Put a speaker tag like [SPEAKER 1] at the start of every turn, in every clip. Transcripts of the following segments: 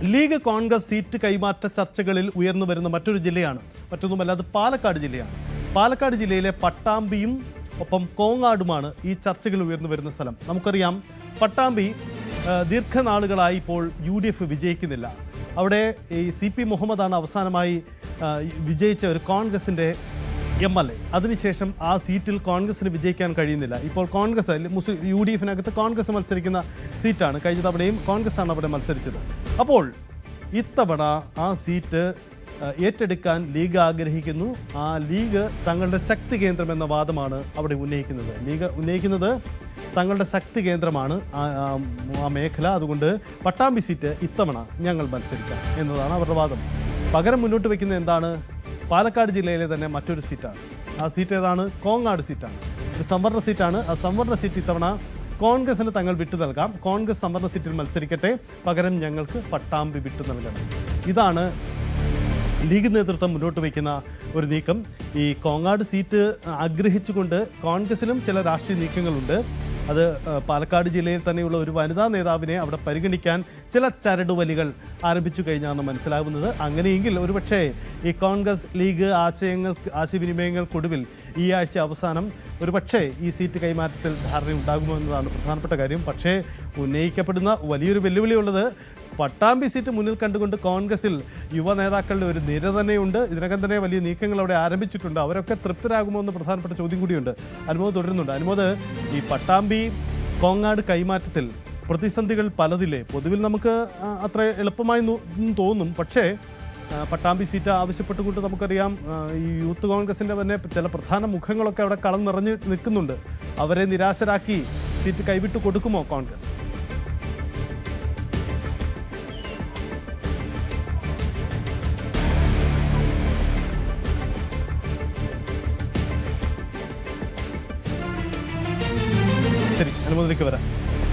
[SPEAKER 1] League Congress seat കൈമാറ്റ ചർച്ചകളിൽ ഉയർന്നു വരുന്ന മറ്റൊരു ജില്ലയാണ്, മറ്റൊന്നുമല്ല അത് പാലക്കാട് ജില്ലയാണ്. പാലക്കാട് ജില്ലയിലെ പട്ടാമ്പിയും ഒപ്പം കോങ്ങാടുമാണ് ഈ ചർച്ചകൾ ഉയർന്നു വരുന്ന സ്ഥലം. നമുക്കറിയാം, പട്ടാമ്പി ദീർഘനാളുകളായി ഇപ്പോൾ UDF വിജയിക്കുന്നില്ല. അവിടെ ഈ CP മുഹമ്മദാണ് അവസാനമായി വിജയിച്ച ഒരു കോൺഗ്രസിൻ്റെ MLA. അതിനുശേഷം ആ സീറ്റിൽ കോൺഗ്രസിന് വിജയിക്കാൻ കഴിയുന്നില്ല. ഇപ്പോൾ കോൺഗ്രസ് UDFിനകത്ത് കോൺഗ്രസ് മത്സരിക്കുന്ന സീറ്റാണ്. കഴിഞ്ഞ തവണയും കോൺഗ്രസ്സാണ് അവിടെ മത്സരിച്ചത്. അപ്പോൾ ഇത്തവണ ആ സീറ്റ് ഏറ്റെടുക്കാൻ ലീഗ് ആഗ്രഹിക്കുന്നു. ആ ലീഗ് തങ്ങളുടെ ശക്തി കേന്ദ്രം എന്ന വാദമാണ് അവിടെ ഉന്നയിക്കുന്നത്. ലീഗ് ഉന്നയിക്കുന്നത് തങ്ങളുടെ ശക്തി കേന്ദ്രമാണ് ആ മേഖല. അതുകൊണ്ട് പട്ടാമ്പി സീറ്റ് ഇത്തവണ ഞങ്ങൾ മത്സരിക്കാം എന്നതാണ് അവരുടെ വാദം. പകരം മുന്നോട്ട് വയ്ക്കുന്നത് എന്താണ്? പാലക്കാട് ജില്ലയിലെ തന്നെ മറ്റൊരു സീറ്റാണ്. ആ സീറ്റ് ഏതാണ്? കോങ്ങാട് സീറ്റാണ്. ഒരു സംവരണ സീറ്റാണ്. ആ സംവരണ സീറ്റ് ഇത്തവണ കോൺഗ്രസിന് തങ്ങൾ വിട്ടു നൽകാം. കോൺഗ്രസ് സംവരണ സീറ്റിൽ മത്സരിക്കട്ടെ, പകരം ഞങ്ങൾക്ക് പട്ടാമ്പി വിട്ടു നൽകണം. ഇതാണ് ലീഗ് നേതൃത്വം മുന്നോട്ട് വയ്ക്കുന്ന ഒരു നീക്കം. ഈ കോങ്ങാട് സീറ്റ് ആഗ്രഹിച്ചുകൊണ്ട് കോൺഗ്രസിലും ചില രാഷ്ട്രീയ നീക്കങ്ങളുണ്ട്. അത് പാലക്കാട് ജില്ലയിൽ തന്നെയുള്ള ഒരു വനിതാ നേതാവിനെ അവിടെ പരിഗണിക്കാൻ ചില ചരടുവലികൾ ആരംഭിച്ചു കഴിഞ്ഞാണ് മനസ്സിലാകുന്നത്. അങ്ങനെയെങ്കിൽ ഒരുപക്ഷേ ഈ കോൺഗ്രസ് ലീഗ് ആശയവിനിമയങ്ങൾക്കൊടുവിൽ ഈ ആഴ്ച അവസാനം ഒരുപക്ഷേ ഈ സീറ്റ് കൈമാറ്റത്തിൽ ധാരണ ഉണ്ടാകുമോ എന്നതാണ് പ്രധാനപ്പെട്ട കാര്യം. പക്ഷേ ഉന്നയിക്കപ്പെടുന്ന വലിയൊരു വെല്ലുവിളിയുള്ളത് പട്ടാമ്പി സീറ്റ് മുന്നിൽ കണ്ടുകൊണ്ട് കോൺഗ്രസിൽ യുവ നേതാക്കളുടെ ഒരു നിര തന്നെയുണ്ട്. ഇതിനകം തന്നെ വലിയ നീക്കങ്ങൾ അവിടെ ആരംഭിച്ചിട്ടുണ്ട്. അവരൊക്കെ തൃപ്തരാകുമോ എന്ന പ്രധാനപ്പെട്ട ചോദ്യം കൂടിയുണ്ട്. അനുമോദ് തുടരുന്നുണ്ട്. അനുമോദ്, ഈ പട്ടാമ്പി കോങ്ങാട് കൈമാറ്റത്തിൽ പ്രതിസന്ധികൾ പലതില്ലേ? പൊതുവിൽ നമുക്ക് അത്ര എളുപ്പമായി തോന്നും. പക്ഷേ പട്ടാമ്പി സീറ്റ് ആവശ്യപ്പെട്ടുകൊണ്ട് നമുക്കറിയാം ഈ യൂത്ത് കോൺഗ്രസിൻ്റെ തന്നെ ചില പ്രധാന മുഖങ്ങളൊക്കെ അവിടെ കളം നിറഞ്ഞ് നിൽക്കുന്നുണ്ട്. അവരെ നിരാശരാക്കി സീറ്റ് കൈവിട്ടു കൊടുക്കുമോ കോൺഗ്രസ്? ശരി, അനുമതിക്ക് വരാം.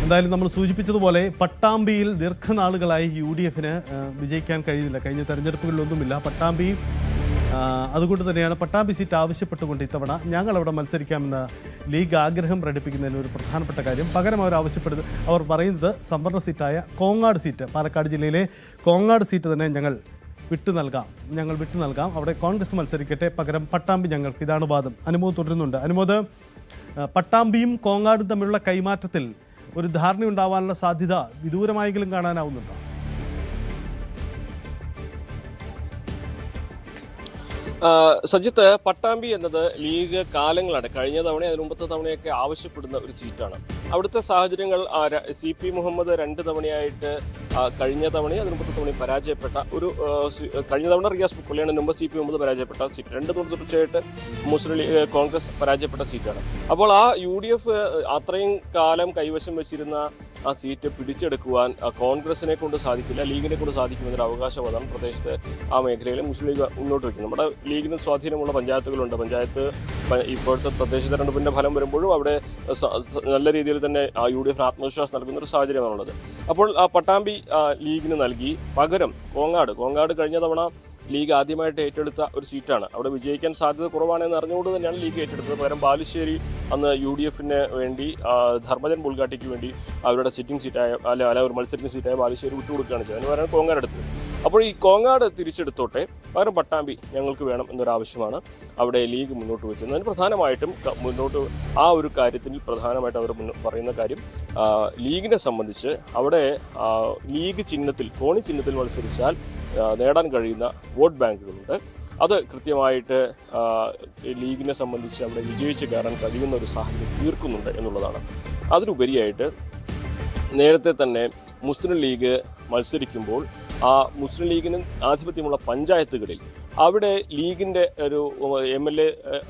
[SPEAKER 1] എന്തായാലും നമ്മൾ സൂചിപ്പിച്ചതുപോലെ പട്ടാമ്പിയിൽ ദീർഘനാളുകളായി UDFന് വിജയിക്കാൻ കഴിയുന്നില്ല. കഴിഞ്ഞ തെരഞ്ഞെടുപ്പുകളിലൊന്നുമില്ല പട്ടാമ്പി. അതുകൊണ്ട് തന്നെയാണ് പട്ടാമ്പി സീറ്റ് ആവശ്യപ്പെട്ടുകൊണ്ട് ഇത്തവണ ഞങ്ങളവിടെ മത്സരിക്കാമെന്ന ലീഗ് ആഗ്രഹം പ്രകടിപ്പിക്കുന്നതിന് ഒരു പ്രധാനപ്പെട്ട കാര്യം. പകരം അവർ പറയുന്നത് സംവരണ സീറ്റായ കോങ്ങാട് സീറ്റ്, പാലക്കാട് ജില്ലയിലെ കോങ്ങാട് സീറ്റ് തന്നെ ഞങ്ങൾ വിട്ടു നൽകാം. അവിടെ കോൺഗ്രസ് മത്സരിക്കട്ടെ, പകരം പട്ടാമ്പി ഞങ്ങൾക്ക്. ഇതാണ് വാദം. അനുമോദ് തുടരുന്നുണ്ട്. അനുമോദ്, പട്ടാമ്പിയും കോങ്ങാടും തമ്മിലുള്ള കൈമാറ്റത്തിൽ ഒരു ധാരണയുണ്ടാവാനുള്ള സാധ്യത വിദൂരമായെങ്കിലും കാണാനാവുന്നുണ്ടോ?
[SPEAKER 2] സജിത്ത്, പട്ടാമ്പി എന്നത് ലീഗ് കാലങ്ങളാണ്, കഴിഞ്ഞ തവണ അതിന് മുമ്പത്തെ തവണയൊക്കെ ആവശ്യപ്പെടുന്ന ഒരു സീറ്റാണ്. അവിടുത്തെ സാഹചര്യങ്ങൾ CP മുഹമ്മദ് 2 തവണയായിട്ട് കഴിഞ്ഞ തവണയും അതിന് മുമ്പത്തെ തവണയും പരാജയപ്പെട്ട ഒരു കഴിഞ്ഞ തവണ റിയാസ് മുക്കോളിയാണ്, മുമ്പ് CP മുഹമ്മദ് പരാജയപ്പെട്ട സീറ്റ്. 2 തവണ തുടർച്ചയായിട്ട് മുസ്ലിം ലീഗ് കോൺഗ്രസ് പരാജയപ്പെട്ട സീറ്റാണ്. അപ്പോൾ ആ UDF അത്രയും കാലം കൈവശം വെച്ചിരുന്ന ആ സീറ്റ് പിടിച്ചെടുക്കുവാൻ കോൺഗ്രസിനെ കൊണ്ട് സാധിക്കില്ല, ലീഗിനെ കൊണ്ട് സാധിക്കുമെന്നൊരു അവകാശവാദമാണ് പ്രദേശത്ത് ആ മേഖലയിൽ മുസ്ലിം ലീഗ് മുന്നോട്ട് വയ്ക്കുന്നത്. നമ്മുടെ ലീഗിന് സ്വാധീനമുള്ള പഞ്ചായത്തുകളുണ്ട്. പഞ്ചായത്ത് ഇപ്പോഴത്തെ തദ്ദേശ തെരഞ്ഞെടുപ്പിൻ്റെ ഫലം വരുമ്പോഴും അവിടെ നല്ല രീതിയിൽ തന്നെ UDF ആത്മവിശ്വാസം നൽകുന്ന ഒരു സാഹചര്യമാണുള്ളത്. അപ്പോൾ ആ പട്ടാമ്പി ലീഗിന് നൽകി, പകരം കോങ്ങാട് കഴിഞ്ഞ തവണ ലീഗ് ആദ്യമായിട്ട് ഏറ്റെടുത്ത ഒരു സീറ്റാണ്. അവിടെ വിജയിക്കാൻ സാധ്യത കുറവാണെന്ന് അറിഞ്ഞുകൊണ്ട് തന്നെയാണ് ലീഗ് ഏറ്റെടുത്തത്. പകരം ബാലുശ്ശേരി അന്ന് UDFന് വേണ്ടി ധർമ്മജൻ ബുൾഗാട്ടിക്ക് വേണ്ടി അവരുടെ സിറ്റിംഗ് സീറ്റായ ഒരു മത്സരിക്കുന്ന സീറ്റായ ബാലുശ്ശേരി വിട്ടുകൊടുക്കുകയാണ് ചെയ്തത്. അതിന് പകരം കോങ്ങാട് എടുത്തത്. അപ്പോൾ ഈ കോങ്ങാട് തിരിച്ചെടുത്തോട്ടെ, പകരം പട്ടാമ്പി ഞങ്ങൾക്ക് വേണം എന്നൊരാവശ്യമാണ് അവിടെ ലീഗ് മുന്നോട്ട് വയ്ക്കുന്നത്. അതിന് പ്രധാനമായിട്ടും ആ ഒരു കാര്യത്തിൽ പ്രധാനമായിട്ട് അവർ പറയുന്ന കാര്യം, ലീഗിനെ സംബന്ധിച്ച് അവിടെ ലീഗ് ചിഹ്നത്തിൽ, കോണി ചിഹ്നത്തിൽ മത്സരിച്ചാൽ നേടാൻ കഴിയുന്ന വോട്ട് ബാങ്കുകളുണ്ട്. അത് കൃത്യമായിട്ട് ലീഗിനെ സംബന്ധിച്ച് അവിടെ വിജയിച്ച് കയറാൻ കഴിയുന്ന ഒരു സാഹചര്യം തീർക്കുന്നുണ്ട് എന്നുള്ളതാണ്. അതിലുപരിയായിട്ട് നേരത്തെ തന്നെ മുസ്ലിം ലീഗ് മത്സരിക്കുമ്പോൾ ആ മുസ്ലിം ലീഗിന് ആധിപത്യമുള്ള പഞ്ചായത്തുകളിൽ അവിടെ ലീഗിൻ്റെ ഒരു MLA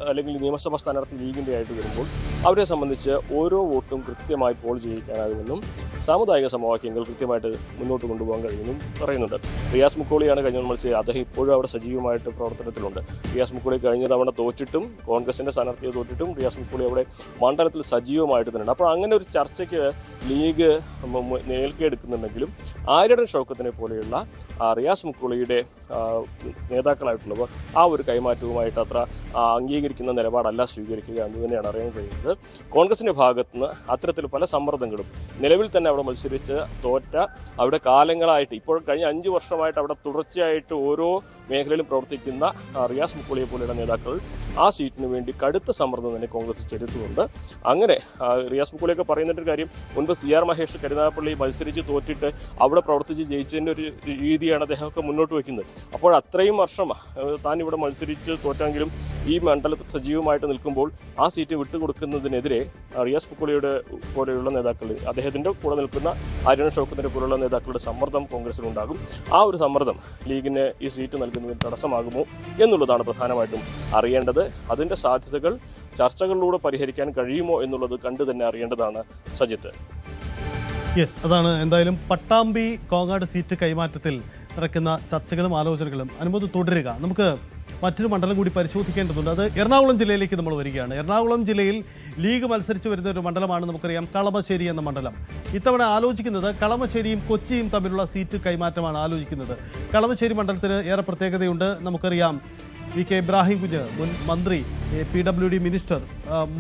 [SPEAKER 2] അല്ലെങ്കിൽ നിയമസഭാ സ്ഥാനാർത്ഥി ലീഗിൻ്റെ ആയിട്ട് വരുമ്പോൾ അവരെ സംബന്ധിച്ച് ഓരോ വോട്ടും കൃത്യമായി പോൾ ചെയ്യിക്കാനാകുമെന്നും സാമുദായിക സമവാക്യങ്ങൾ കൃത്യമായിട്ട് മുന്നോട്ട് കൊണ്ടുപോകാൻ കഴിയുമെന്നും പറയുന്നുണ്ട്. റിയാസ് മുക്കോളിയാണ് കഴിഞ്ഞ മത്സരം. അദ്ദേഹം ഇപ്പോഴും അവിടെ സജീവമായിട്ട് പ്രവർത്തനത്തിലുണ്ട്. റിയാസ് മുക്കോളി കഴിഞ്ഞ തവണ തോറ്റിട്ടും കോൺഗ്രസിൻ്റെ സ്ഥാനാർത്ഥിയെ തോറ്റിട്ടും റിയാസ് മുക്കോളി അവിടെ മണ്ഡലത്തിൽ സജീവമായിട്ട് തന്നെയുണ്ട്. അപ്പോൾ അങ്ങനെ ഒരു ചർച്ചയ്ക്ക് ലീഗ് നേൽക്കെടുക്കുന്നുണ്ടെങ്കിലും ആര്യടൻ ഷൗക്കത്തിനെ പോലെയുള്ള റിയാസ് മുക്കോളിയുടെ നേതാക്കളായിട്ടുള്ളവർ ആ ഒരു കൈമാറ്റവുമായിട്ട് അത്ര അംഗീകരിക്കുന്ന നിലപാടല്ല സ്വീകരിക്കുക എന്ന് തന്നെയാണ് അറിയാൻ കഴിയുന്നത്. കോൺഗ്രസിൻ്റെ ഭാഗത്തുനിന്ന് അത്തരത്തിൽ പല സമ്മർദ്ദങ്ങളും നിലവിൽ തന്നെ അവിടെ മത്സരിച്ച് തോറ്റ അവിടെ കാലങ്ങളായിട്ട് ഇപ്പോൾ കഴിഞ്ഞ 5 വർഷമായിട്ട് അവിടെ തുടർച്ചയായിട്ട് ഓരോ മേഖലയിലും പ്രവർത്തിക്കുന്ന റിയാസ് മുക്കോളിയെ പോലെയുള്ള നേതാക്കൾ ആ സീറ്റിന് വേണ്ടി കടുത്ത സമ്മർദ്ദം തന്നെ കോൺഗ്രസ് ചെലുത്തുന്നുണ്ട്. അങ്ങനെ റിയാസ് മുക്കോളിയൊക്കെ പറയുന്നൊരു കാര്യം, മുൻപ് CR മഹേഷ് കരുനാഗപ്പള്ളി മത്സരിച്ച് തോറ്റിട്ട് അവിടെ പ്രവർത്തിച്ച് ജയിച്ചതിൻ്റെ ഒരു രീതിയാണ് അദ്ദേഹമൊക്കെ മുന്നോട്ട് വയ്ക്കുന്നത്. അപ്പോൾ അത്രയും വർഷം താൻ ഇവിടെ മത്സരിച്ച് തോറ്റെങ്കിലും ഈ മണ്ഡലത്തിൽ സജീവമായിട്ട് നിൽക്കുമ്പോൾ ആ സീറ്റ് വിട്ടുകൊടുക്കുന്നതിനെതിരെ റിയാസ് മുക്കോളിയുടെ പോലെയുള്ള നേതാക്കൾ, അദ്ദേഹത്തിൻ്റെ കൂടെ നിൽക്കുന്ന ആര്യൻ ഷൗക്കത്തിൻ്റെ പോലുള്ള നേതാക്കളുടെ സമ്മർദ്ദം കോൺഗ്രസിനുണ്ടാകും. ആ ഒരു സമ്മർദ്ദം ലീഗിന് ഈ സീറ്റ് നൽകുന്നതിന് തടസ്സമാകുമോ എന്നുള്ളതാണ് പ്രധാനമായിട്ടും അറിയേണ്ടത്. അതിൻ്റെ സാധ്യതകൾ ചർച്ചകളിലൂടെ പരിഹരിക്കാൻ കഴിയുമോ എന്നുള്ളത് കണ്ടു തന്നെ അറിയേണ്ടതാണ് സജിത്ത്.
[SPEAKER 1] യെസ്, അതാണ് എന്തായാലും പട്ടാമ്പി കോങ്ങാട് സീറ്റ് കൈമാറ്റത്തിൽ നടക്കുന്ന ചർച്ചകളും ആലോചനകളും അനുമതി തുടരുക. നമുക്ക് മറ്റൊരു മണ്ഡലം കൂടി പരിശോധിക്കേണ്ടതുണ്ട്. അത് എറണാകുളം ജില്ലയിലേക്ക് നമ്മൾ വരികയാണ്. എറണാകുളം ജില്ലയിൽ ലീഗ് മത്സരിച്ച് വരുന്ന ഒരു മണ്ഡലമാണ് നമുക്കറിയാം കളമശ്ശേരി എന്ന മണ്ഡലം. ഇത്തവണ ആലോചിക്കുന്നത് കളമശ്ശേരിയും കൊച്ചിയും തമ്മിലുള്ള സീറ്റ് കൈമാറ്റമാണ് ആലോചിക്കുന്നത്. കളമശ്ശേരി മണ്ഡലത്തിന് ഏറെ പ്രത്യേകതയുണ്ട്. നമുക്കറിയാം VK ഇബ്രാഹിം കുഞ്ഞ് മുൻ മന്ത്രി PWD മിനിസ്റ്റർ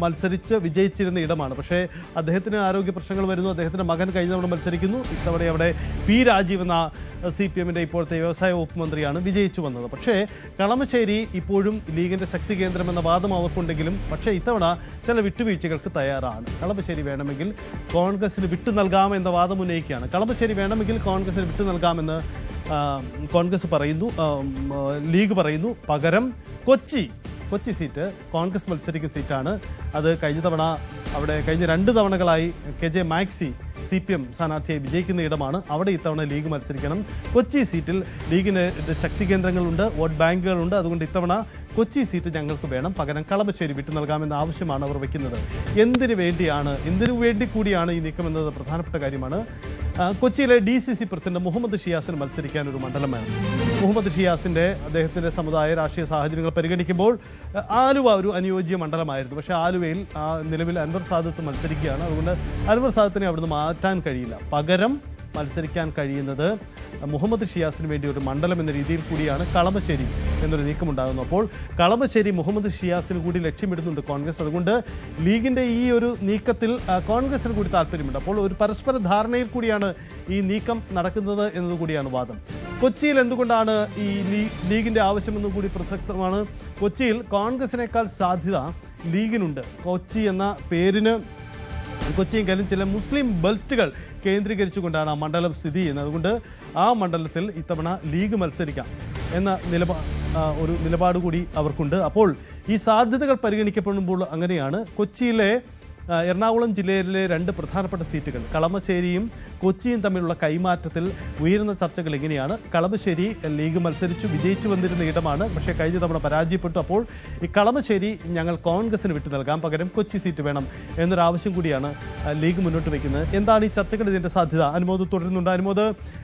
[SPEAKER 1] മത്സരിച്ച് വിജയിച്ചിരുന്ന ഇടമാണ്. പക്ഷേ അദ്ദേഹത്തിന് ആരോഗ്യ പ്രശ്നങ്ങൾ വരുന്നു. അദ്ദേഹത്തിൻ്റെ മകൻ കഴിഞ്ഞ തവണ മത്സരിക്കുന്നു. ഇത്തവണ അവിടെ P രാജീവ് എന്ന CPM-ൻ്റെ ഇപ്പോഴത്തെ വ്യവസായ വകുപ്പ് മന്ത്രിയാണ് വിജയിച്ചു വന്നത്. പക്ഷേ കളമശ്ശേരി ഇപ്പോഴും ലീഗിൻ്റെ ശക്തി കേന്ദ്രമെന്ന വാദം അവർക്കുണ്ടെങ്കിലും പക്ഷേ ഇത്തവണ ചില വിട്ടുവീഴ്ചകൾക്ക് തയ്യാറാണ്. കളമശ്ശേരി വേണമെങ്കിൽ കോൺഗ്രസിന് വിട്ടു നൽകാമെന്ന വാദം ഉന്നയിക്കുകയാണ്. കളമശ്ശേരി വേണമെങ്കിൽ കോൺഗ്രസിന് വിട്ടു നൽകാമെന്ന് കോൺഗ്രസ് പറയുന്നു, ലീഗ് പറയുന്നു. പകരം കൊച്ചി സീറ്റ് കോൺഗ്രസ് മത്സരിക്കുന്ന സീറ്റാണ്. അത് കഴിഞ്ഞ തവണ അവിടെ കഴിഞ്ഞ 2 തവണകളായി KJ മാക്സി CPM സ്ഥാനാർത്ഥിയായി വിജയിക്കുന്ന ഇടമാണ്. അവിടെ ഇത്തവണ ലീഗ് മത്സരിക്കണം. കൊച്ചി സീറ്റിൽ ലീഗിന് ശക്തി കേന്ദ്രങ്ങളുണ്ട്, വോട്ട് ബാങ്കുകളുണ്ട്. അതുകൊണ്ട് ഇത്തവണ കൊച്ചി സീറ്റ് ഞങ്ങൾക്ക് വേണം, പകരം കളമശ്ശേരി വിട്ടു നൽകാമെന്ന ആവശ്യമാണ് അവർ വയ്ക്കുന്നത്. എന്തിനു വേണ്ടി കൂടിയാണ് ഈ നീക്കം എന്നത് പ്രധാനപ്പെട്ട കാര്യമാണ്. കൊച്ചിയിലെ DCC പ്രസിഡന്റ് മുഹമ്മദ് ഷിയാസിന് മത്സരിക്കാൻ ഒരു മണ്ഡലമാണ്. മുഹമ്മദ് ഷിയാസിൻ്റെ അദ്ദേഹത്തിൻ്റെ സമുദായ രാഷ്ട്രീയ സാഹചര്യങ്ങൾ പരിഗണിക്കുമ്പോൾ ആലുവ ഒരു അനുയോജ്യ മണ്ഡലമായിരുന്നു. പക്ഷേ ആലുവയിൽ നിലവിൽ അൻവർ സാദത്ത് മത്സരിക്കുകയാണ്. അതുകൊണ്ട് അൻവർ സാദത്തിനെ അവിടുന്ന് മാറ്റാൻ കഴിയില്ല. പകരം മത്സരിക്കാൻ കഴിയുന്നത് മുഹമ്മദ് ഷിയാസിന് വേണ്ടി ഒരു മണ്ഡലം എന്ന രീതിയിൽ കൂടിയാണ് കളമശ്ശേരി എന്നൊരു നീക്കമുണ്ടാകുന്നു. അപ്പോൾ കളമശ്ശേരി മുഹമ്മദ് ഷിയാസിന് കൂടി ലക്ഷ്യമിടുന്നുണ്ട് കോൺഗ്രസ്. അതുകൊണ്ട് ലീഗിൻ്റെ ഈ ഒരു നീക്കത്തിൽ കോൺഗ്രസിന് കൂടി താല്പര്യമുണ്ട്. അപ്പോൾ ഒരു പരസ്പര ധാരണയിൽ കൂടിയാണ് ഈ നീക്കം നടക്കുന്നത് എന്നതുകൂടിയാണ് വാദം. കൊച്ചിയിൽ എന്തുകൊണ്ടാണ് ഈ ലീഗിൻ്റെ ആവശ്യമെന്നും കൂടി പ്രസക്തമാണ്. കൊച്ചിയിൽ കോൺഗ്രസിനേക്കാൾ സാധ്യത ലീഗിനുണ്ട്. കൊച്ചി എന്ന പേരിന് കൊച്ചിയെങ്കിലും ചില മുസ്ലിം ബെൽറ്റുകൾ കേന്ദ്രീകരിച്ചുകൊണ്ടാണ് ആ മണ്ഡലം സ്ഥിതി ചെയ്യുന്നത്. അതുകൊണ്ട് ആ മണ്ഡലത്തിൽ ഇത്തവണ ലീഗ് മത്സരിക്കാം എന്ന ഒരു നിലപാട് കൂടി അവർക്കുണ്ട്. അപ്പോൾ ഈ സാധ്യതകൾ പരിഗണിക്കപ്പെടുമ്പോൾ അങ്ങനെയാണ് കൊച്ചിയിലെ എറണാകുളം ജില്ലയിലെ 2 പ്രധാനപ്പെട്ട സീറ്റുകൾ കളമശ്ശേരിയും കൊച്ചിയും തമ്മിലുള്ള കൈമാറ്റത്തിൽ ഉയരുന്ന ചർച്ചകൾ എങ്ങനെയാണ്. കളമശ്ശേരി ലീഗ് മത്സരിച്ചു വിജയിച്ചു വന്നിരുന്ന ഇടമാണ്, പക്ഷേ കഴിഞ്ഞ തവണ പരാജയപ്പെട്ടു. അപ്പോൾ ഈ കളമശ്ശേരി ഞങ്ങൾ കോൺഗ്രസിന് വിട്ടു നൽകാം, പകരം കൊച്ചി സീറ്റ് വേണം എന്നൊരാവശ്യം കൂടിയാണ് ലീഗ് മുന്നോട്ട് വയ്ക്കുന്നത്. എന്താണ് ഈ ചർച്ചകൾ, ഇതിൻ്റെ സാധ്യത? അനുമോദ് തുടരുന്നുണ്ട്. അനുമോദ്,